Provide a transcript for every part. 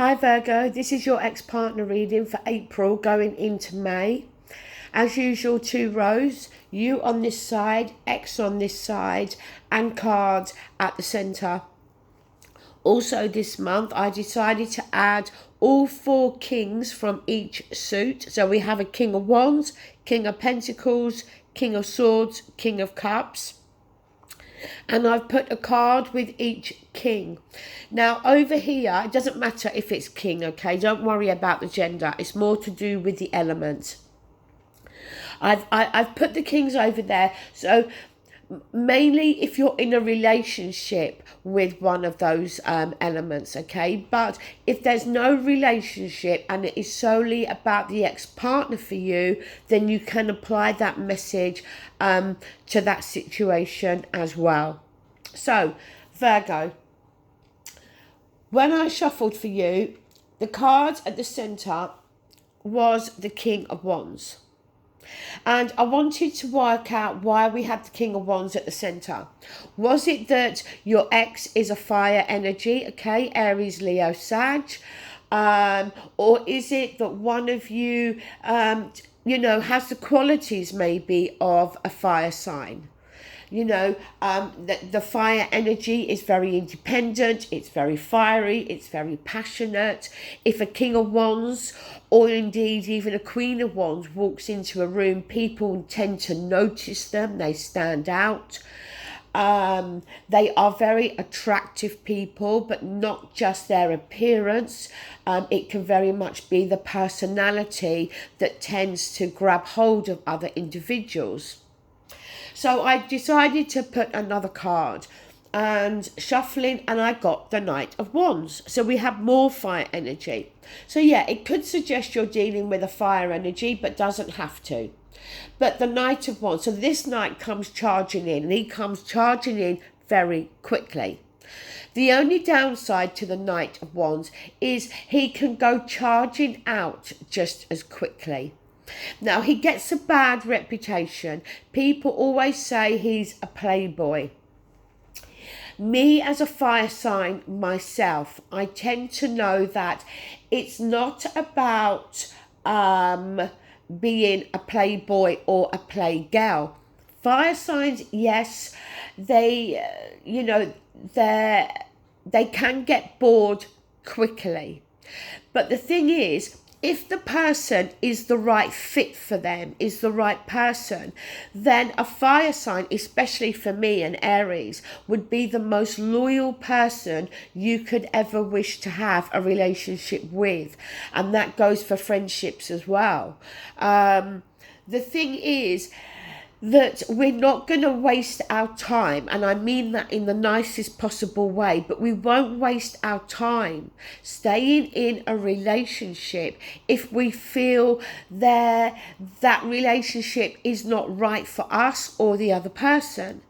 Hi Virgo, this is your ex-partner reading for April going into May. As usual, 2 rows, you on this side, X on this side, and cards at the centre. Also this month, I decided to add all 4 kings from each suit. So we have a King of Wands, King of Pentacles, King of Swords, King of Cups. And I've put a card with each king. Now over here, it doesn't matter if it's king, okay? Don't worry about the gender. It's more to do with the elements. I've put the kings over there. So mainly if you're in a relationship with one of those elements, okay? But if there's no relationship and it is solely about the ex-partner for you, then you can apply that message to that situation as well. So Virgo, when I shuffled for you, the card at the centre was the King of Wands. And I wanted to work out why we had the King of Wands at the centre. Was it that your ex is a fire energy, okay, Aries, Leo, Sag? Or is it that one of you, has the qualities maybe of a fire sign? The fire energy is very independent, it's very fiery, it's very passionate. If a King of Wands, or indeed even a Queen of Wands, walks into a room, people tend to notice them, they stand out. They are very attractive people, but not just their appearance. It can very much be the personality that tends to grab hold of other individuals. So I decided to put another card and shuffling, and I got the Knight of Wands. So we have more fire energy. So yeah, it could suggest you're dealing with a fire energy, but doesn't have to. But the Knight of Wands, so this knight comes charging in, and he comes charging in very quickly. The only downside to the Knight of Wands is he can go charging out just as quickly. Now, he gets a bad reputation. People always say he's a playboy. Me, as a fire sign myself, I tend to know that it's not about being a playboy or a playgirl. Fire signs, yes, they can get bored quickly. But the thing is, if the person is the right fit for them, is the right person, then a fire sign, especially for me, an Aries, would be the most loyal person you could ever wish to have a relationship with. And that goes for friendships as well. The thing is that we're not going to waste our time, and I mean that in the nicest possible way, but we won't waste our time staying in a relationship if we feel that relationship is not right for us or the other person.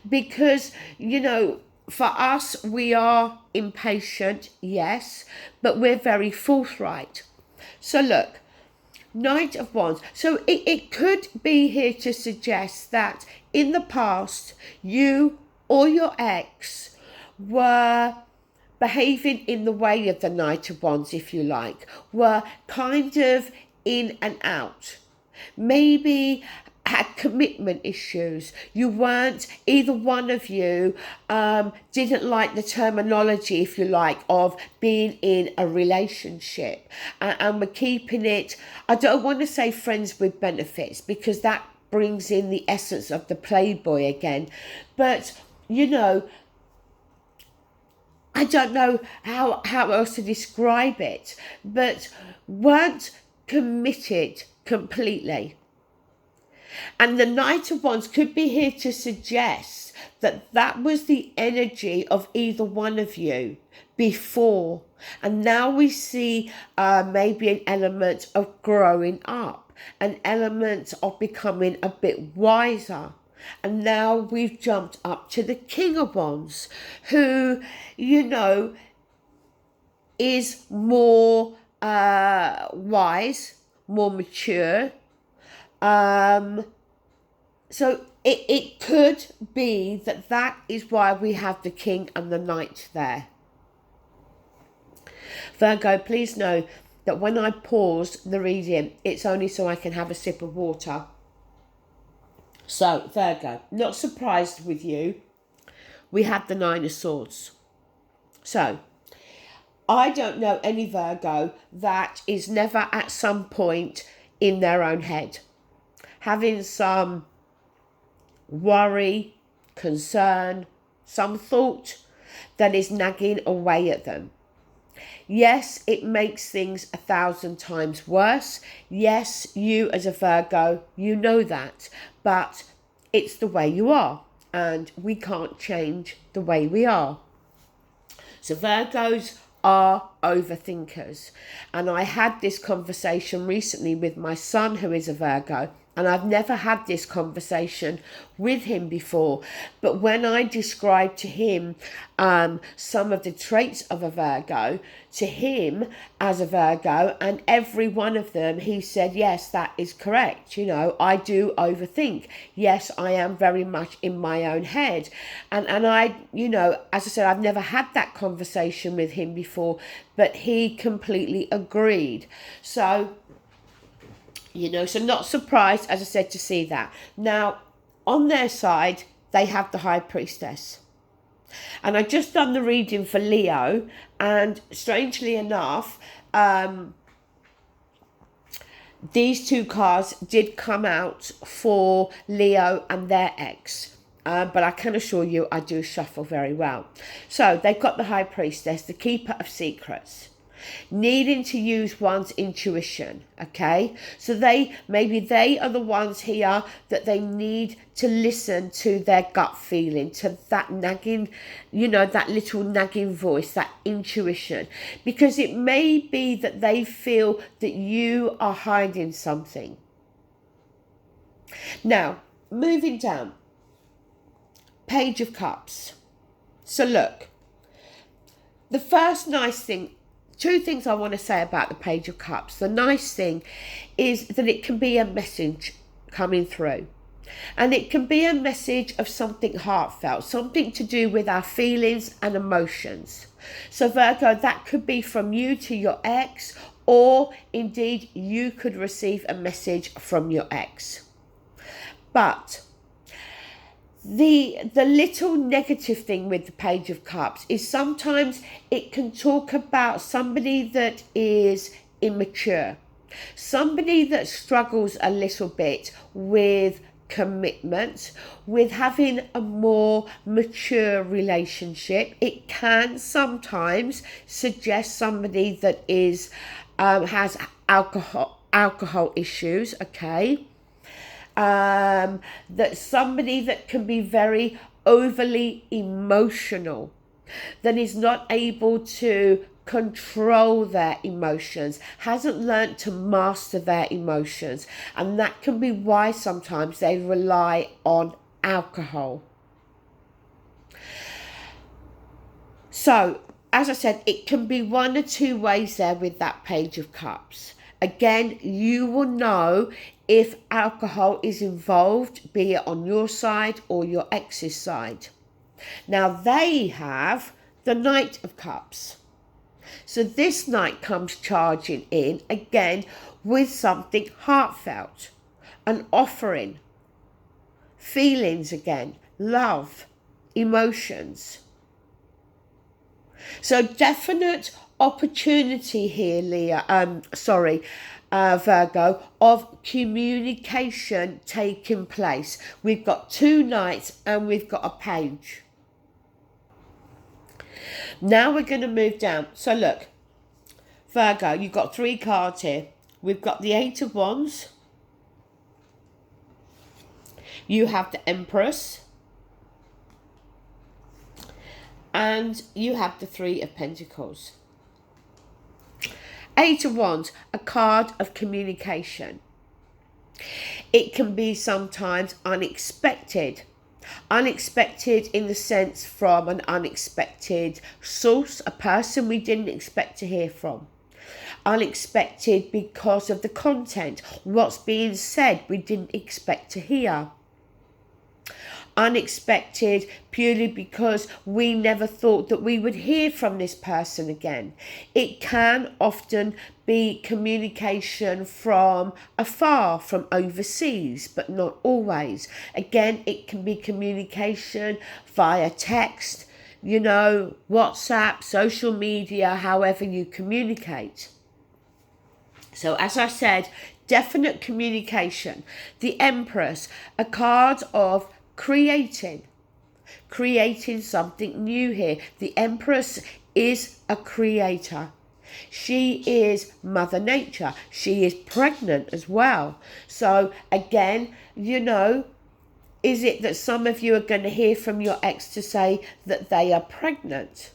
Because, for us, we are impatient, yes, but we're very forthright. So look, Knight of Wands. So it could be here to suggest that in the past, you or your ex were behaving in the way of the Knight of Wands, if you like, were kind of in and out. Maybe had commitment issues. You weren't, either one of you didn't like the terminology, if you like, of being in a relationship. And we're keeping it, I don't want to say friends with benefits, because that brings in the essence of the playboy again. But, I don't know how else to describe it, but weren't committed completely. And the Knight of Wands could be here to suggest that that was the energy of either one of you before. And now we see maybe an element of growing up, an element of becoming a bit wiser. And now we've jumped up to the King of Wands, who, is more wise, more mature. So it could be that is why we have the King and the Knight there. Virgo, please know that when I pause the reading, it's only so I can have a sip of water. So, Virgo, not surprised with you. We have the Nine of Swords. So, I don't know any Virgo that is never at some point in their own head, having some worry, concern, some thought that is nagging away at them. Yes, it makes things 1,000 times worse. Yes, you as a Virgo, you know that, but it's the way you are, and we can't change the way we are. So Virgos are overthinkers, and I had this conversation recently with my son, who is a Virgo, and I've never had this conversation with him before. But when I described to him some of the traits of a Virgo, to him as a Virgo, and every one of them, he said, yes, that is correct. You know, I do overthink. Yes, I am very much in my own head. And I, you know, as I said, I've never had that conversation with him before, but he completely agreed. So, you know, so not surprised, as I said, to see that. Now, on their side, they have the High Priestess. And I just done the reading for Leo, and strangely enough, these two cards did come out for Leo and their ex. But I can assure you, I do shuffle very well. So they've got the High Priestess, the Keeper of Secrets, needing to use one's intuition. Okay, so maybe they are the ones here that they need to listen to their gut feeling, to that nagging, you know, that little nagging voice, that intuition, because it may be that they feel that you are hiding something. Now, moving down, Page of Cups. So look, the first nice thing, two things I want to say about the Page of Cups. The nice thing is that it can be a message coming through. And it can be a message of something heartfelt, something to do with our feelings and emotions. So Virgo, that could be from you to your ex, or indeed you could receive a message from your ex. But the little negative thing with the Page of Cups is sometimes it can talk about somebody that is immature, somebody that struggles a little bit with commitment, with having a more mature relationship. It can sometimes suggest somebody that is has alcohol issues, okay? That somebody that can be very overly emotional, that is not able to control their emotions, hasn't learnt to master their emotions, and that can be why sometimes they rely on alcohol. So, as I said, it can be one or two ways there with that Page of Cups. Again, you will know if alcohol is involved, be it on your side or your ex's side. Now, they have the Knight of Cups. So this Knight comes charging in, again, with something heartfelt, an offering, feelings again, love, emotions. So definite opportunity here, Virgo, of communication taking place. We've got two Knights and we've got a Page. Now we're going to move down. So look, Virgo, you've got three cards here. We've got the Eight of Wands. You have the Empress. And you have the Three of Pentacles. Eight of Wands, a card of communication. It can be sometimes unexpected. Unexpected in the sense from an unexpected source, a person we didn't expect to hear from. Unexpected because of the content, what's being said we didn't expect to hear. unexpected, purely because we never thought that we would hear from this person again. It can often be communication from afar, from overseas, but not always. Again, it can be communication via text, WhatsApp, social media, however you communicate. So as I said, definite communication. The Empress, a card of creating something new here. The Empress is a creator. She is Mother Nature. She is pregnant as well. So again, is it that some of you are going to hear from your ex to say that they are pregnant?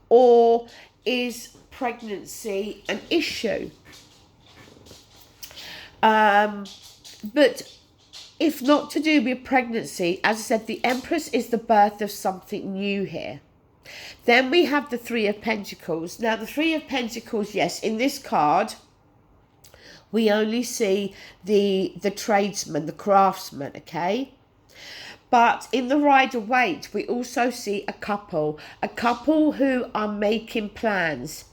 Or is pregnancy an issue? But if not to do with pregnancy, as I said, the Empress is the birth of something new here. Then we have the Three of Pentacles. Now, the Three of Pentacles, yes, in this card, we only see the tradesman, the craftsman, okay? But in the Rider Waite, we also see a couple who are making plans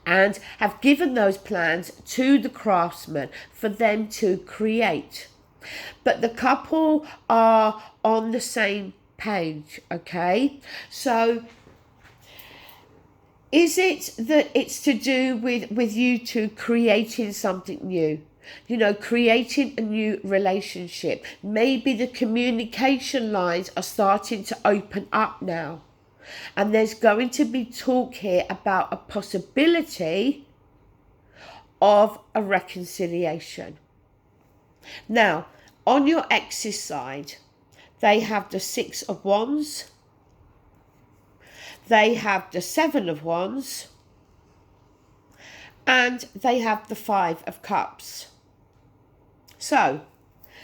and have given those plans to the craftsman for them to create. But the couple are on the same page, okay? So is it that it's to do with you two creating something new? Creating a new relationship. Maybe the communication lines are starting to open up now. And there's going to be talk here about a possibility of a reconciliation. Now, on your ex's side, they have the Six of Wands. They have the Seven of Wands. And they have the Five of Cups. So,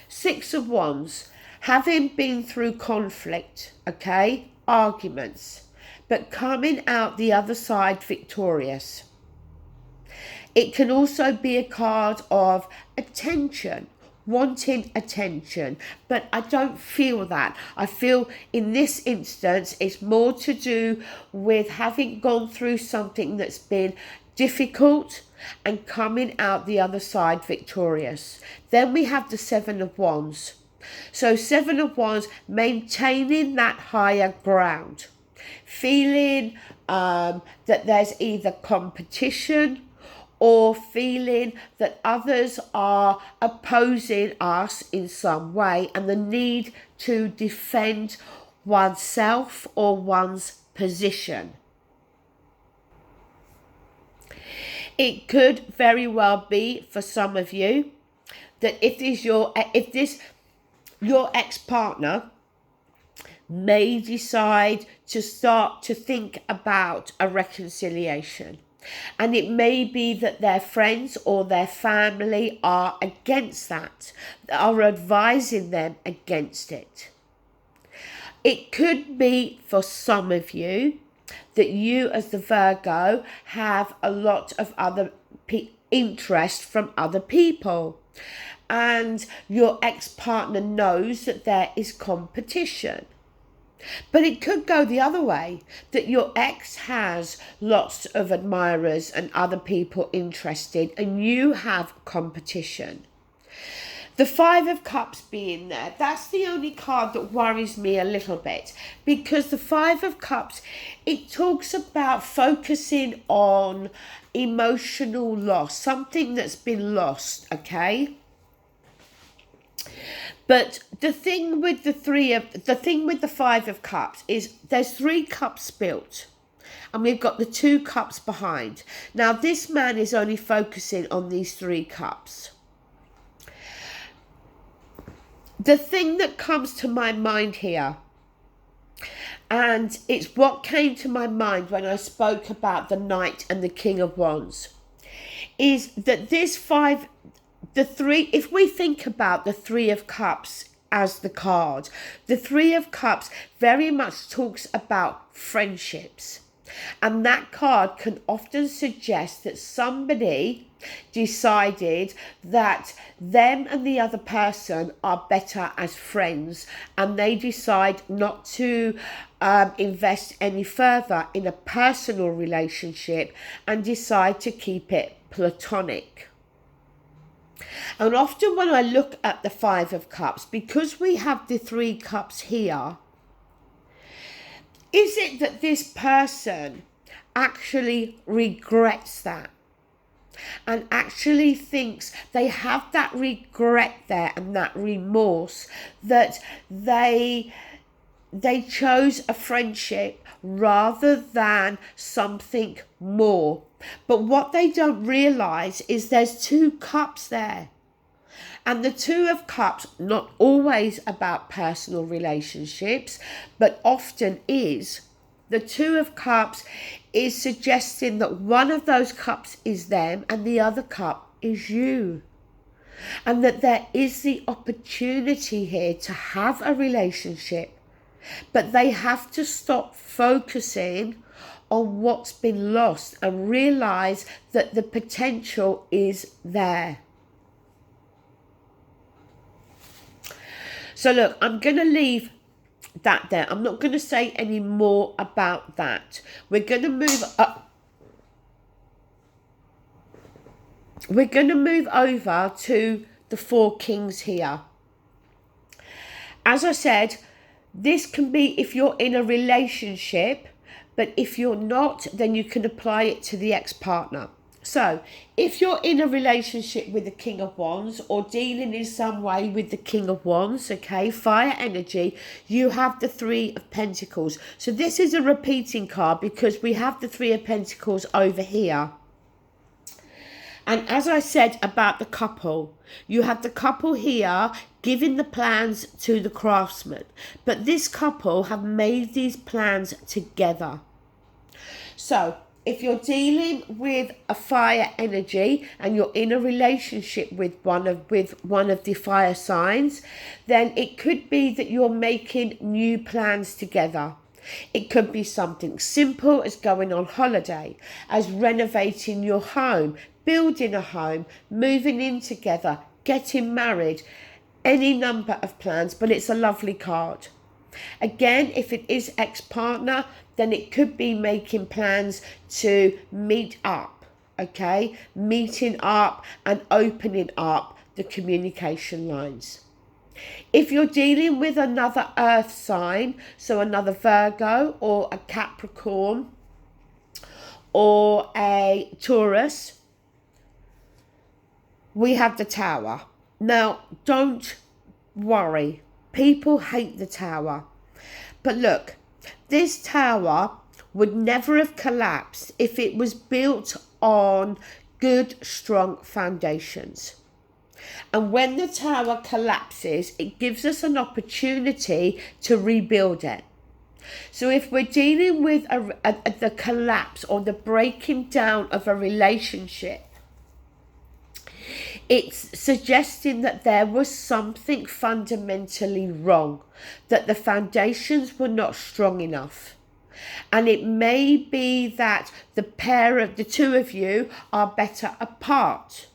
Six of Wands, having been through conflict, okay, arguments, but coming out the other side victorious. It can also be a card of attention, wanting attention, but I don't feel that. I feel in this instance it's more to do with having gone through something that's been difficult and coming out the other side victorious. Then we have the Seven of Wands. So Seven of Wands, maintaining that higher ground, feeling that there's either competition or feeling that others are opposing us in some way, and the need to defend oneself or one's position. It could very well be for some of you that your ex-partner may decide to start to think about a reconciliation. And it may be that their friends or their family are against that, are advising them against it. It could be for some of you that you as the Virgo have a lot of other interest from other people. And your ex-partner knows that there is competition. But it could go the other way, that your ex has lots of admirers and other people interested, and you have competition. The Five of Cups being there, that's the only card that worries me a little bit, because the Five of Cups, it talks about focusing on emotional loss, something that's been lost, okay? But the thing with the Five of Cups is there's 3 cups spilt, and we've got the 2 cups behind. Now this man is only focusing on these 3 cups. The thing that comes to my mind here, and it's what came to my mind when I spoke about the Knight and the King of Wands, is that if we think about the Three of Cups as the card, the Three of Cups very much talks about friendships. And that card can often suggest that somebody decided that them and the other person are better as friends, and they decide not to invest any further in a personal relationship and decide to keep it platonic. And often when I look at the Five of Cups, because we have the Three Cups here, is it that this person actually regrets that and actually thinks they have that regret there and that remorse that they chose a friendship rather than something more? But what they don't realize is there's two cups there. And the Two of Cups, not always about personal relationships, but often is. The Two of Cups is suggesting that one of those cups is them and the other cup is you. And that there is the opportunity here to have a relationship, but they have to stop focusing on what's been lost and realize that the potential is there. So look, I'm going to leave that there. I'm not going to say any more about that. We're going to move up. We're going to move over to the Four Kings here. As I said, this can be if you're in a relationship, but if you're not, then you can apply it to the ex-partner. So, if you're in a relationship with the King of Wands or dealing in some way with the King of Wands, okay, fire energy, you have the Three of Pentacles. So this is a repeating card because we have the Three of Pentacles over here. And as I said about the couple, you have the couple here giving the plans to the craftsman. But this couple have made these plans together. So, if you're dealing with a fire energy and you're in a relationship with one of the fire signs, then it could be that you're making new plans together. It could be something simple as going on holiday, as renovating your home, building a home, moving in together, getting married, any number of plans, but it's a lovely card. Again, if it is ex-partner, then it could be making plans to meet up, okay? Meeting up and opening up the communication lines. If you're dealing with another earth sign, so another Virgo or a Capricorn or a Taurus, we have the Tower. Now, don't worry. People hate the Tower. But look, this tower would never have collapsed if it was built on good, strong foundations. And when the tower collapses, it gives us an opportunity to rebuild it. So if we're dealing with the collapse or the breaking down of a relationship, it's suggesting that there was something fundamentally wrong, that the foundations were not strong enough. And it may be that the two of you are better apart.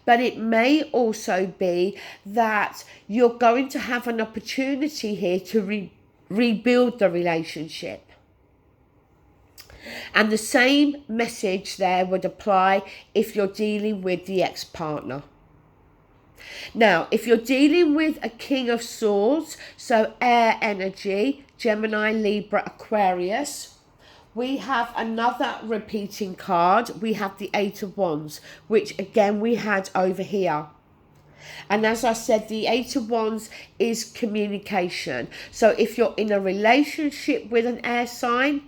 But it may also be that you're going to have an opportunity here to rebuild the relationship. And the same message there would apply if you're dealing with the ex-partner. Now, if you're dealing with a King of Swords, so air energy, Gemini, Libra, Aquarius, we have another repeating card. We have the Eight of Wands, which again we had over here. And as I said, the Eight of Wands is communication. So if you're in a relationship with an air sign,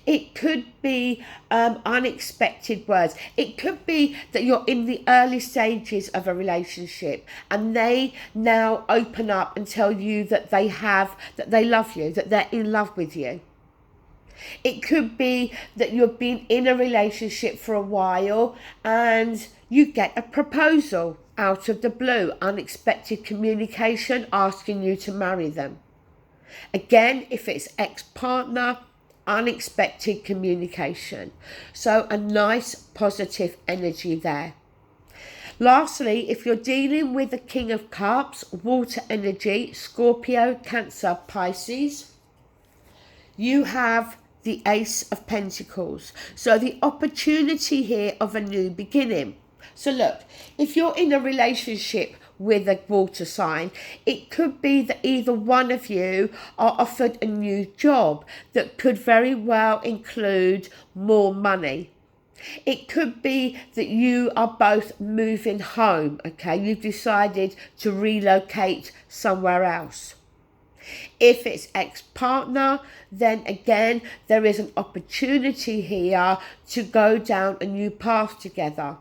it could be unexpected words. It could be that you're in the early stages of a relationship and they now open up and tell you that they love you, that they're in love with you. It could be that you've been in a relationship for a while and you get a proposal out of the blue, unexpected communication asking you to marry them. Again, if it's ex-partner, unexpected communication. So a nice positive energy there. Lastly, if you're dealing with the King of Cups, water energy, Scorpio, Cancer, Pisces, you have the Ace of Pentacles. So the opportunity here of a new beginning. So look, if you're in a relationship with a water sign, it could be that either one of you are offered a new job that could very well include more money. It could be that you are both moving home, okay? You've decided to relocate somewhere else. If it's ex-partner, then again, there is an opportunity here to go down a new path together.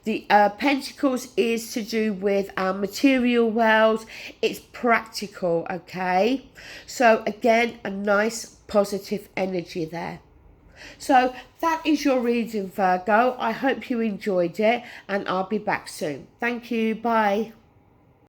The Pentacles is to do with our material world. It's practical, okay? So again, a nice positive energy there. So that is your reading, Virgo. I hope you enjoyed it, and I'll be back soon. Thank you. Bye.